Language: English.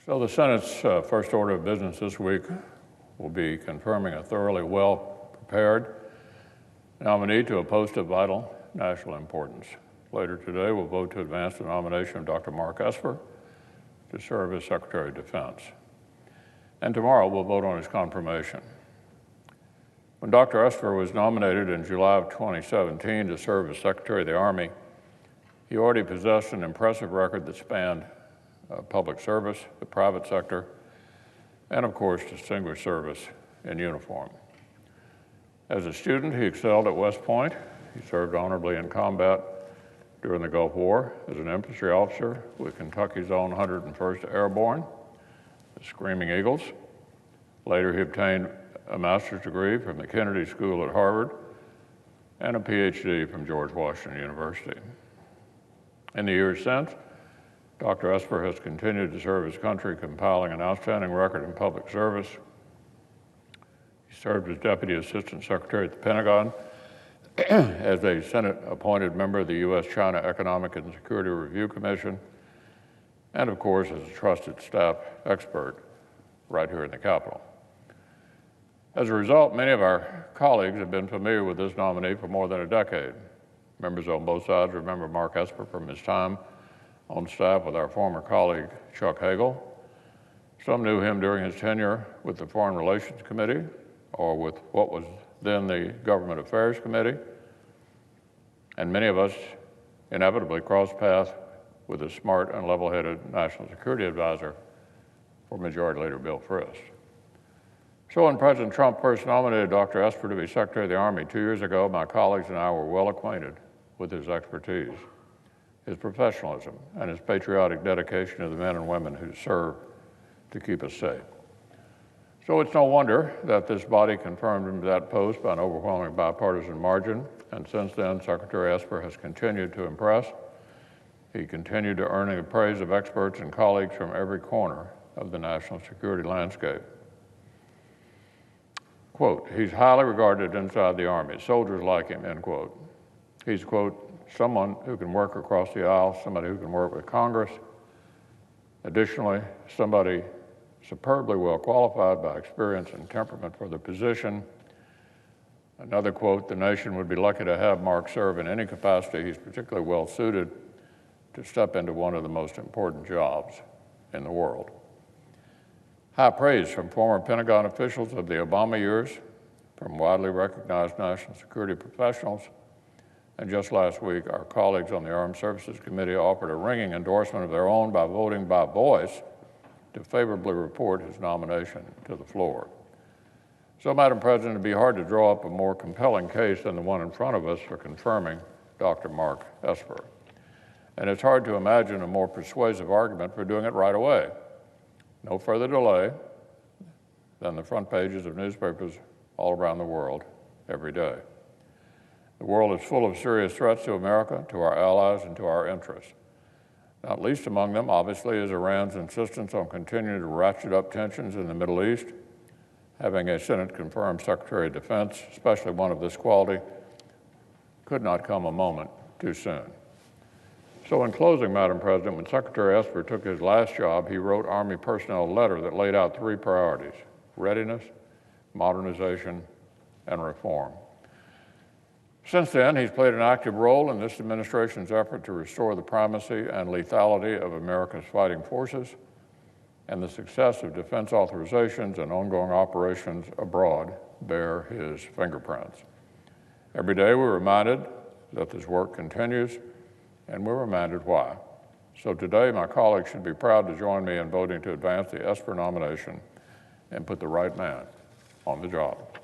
So the Senate's first order of business this week will be confirming a thoroughly well-prepared nominee to a post of vital national importance. Later today, we'll vote to advance the nomination of Dr. Mark Esper to serve as Secretary of Defense. And tomorrow, we'll vote on his confirmation. When Dr. Esper was nominated in July of 2017 to serve as Secretary of the Army, he already possessed an impressive record that spanned public service, the private sector, and of course, distinguished service in uniform. As a student, he excelled at West Point. He served honorably in combat during the Gulf War as an infantry officer with Kentucky's own 101st Airborne, the Screaming Eagles. Later, he obtained a master's degree from the Kennedy School at Harvard and a PhD from George Washington University. In the years since, Dr. Esper has continued to serve his country, compiling an outstanding record in public service. He served as Deputy Assistant Secretary at the Pentagon, as a Senate-appointed member of the U.S.-China Economic and Security Review Commission, and of course, as a trusted staff expert right here in the Capitol. As a result, many of our colleagues have been familiar with this nominee for more than a decade. Members on both sides remember Mark Esper from his time on staff with our former colleague, Chuck Hagel. Some knew him during his tenure with the Foreign Relations Committee or with what was then the Government Affairs Committee. And many of us inevitably crossed paths with a smart and level-headed National Security Advisor for Majority Leader Bill Frist. So when President Trump first nominated Dr. Esper to be Secretary of the Army 2 years ago, my colleagues and I were well acquainted with his expertise, his professionalism, and his patriotic dedication to the men and women who serve to keep us safe. So it's no wonder that this body confirmed him to that post by an overwhelming bipartisan margin, and since then, Secretary Esper has continued to impress. He continued to earn the praise of experts and colleagues from every corner of the national security landscape. Quote, he's highly regarded inside the Army. Soldiers like him, end quote. He's, quote, someone who can work across the aisle, somebody who can work with Congress. Additionally, somebody superbly well qualified by experience and temperament for the position. Another quote, the nation would be lucky to have Mark serve in any capacity. He's particularly well suited to step into one of the most important jobs in the world. High praise from former Pentagon officials of the Obama years, from widely recognized national security professionals, and just last week, our colleagues on the Armed Services Committee offered a ringing endorsement of their own by voting by voice to favorably report his nomination to the floor. So, Madam President, it'd be hard to draw up a more compelling case than the one in front of us for confirming Dr. Mark Esper. And it's hard to imagine a more persuasive argument for doing it right away. No further delay than the front pages of newspapers all around the world every day. The world is full of serious threats to America, to our allies, and to our interests. Not least among them, obviously, is Iran's insistence on continuing to ratchet up tensions in the Middle East. Having a Senate-confirmed Secretary of Defense, especially one of this quality, could not come a moment too soon. So in closing, Madam President, when Secretary Esper took his last job, he wrote Army personnel a letter that laid out 3 priorities: readiness, modernization, and reform. Since then, he's played an active role in this administration's effort to restore the primacy and lethality of America's fighting forces and the success of defense authorizations and ongoing operations abroad bear his fingerprints. Every day we're reminded that this work continues, and we're reminded why. So today, my colleagues should be proud to join me in voting to advance the Esper nomination and put the right man on the job.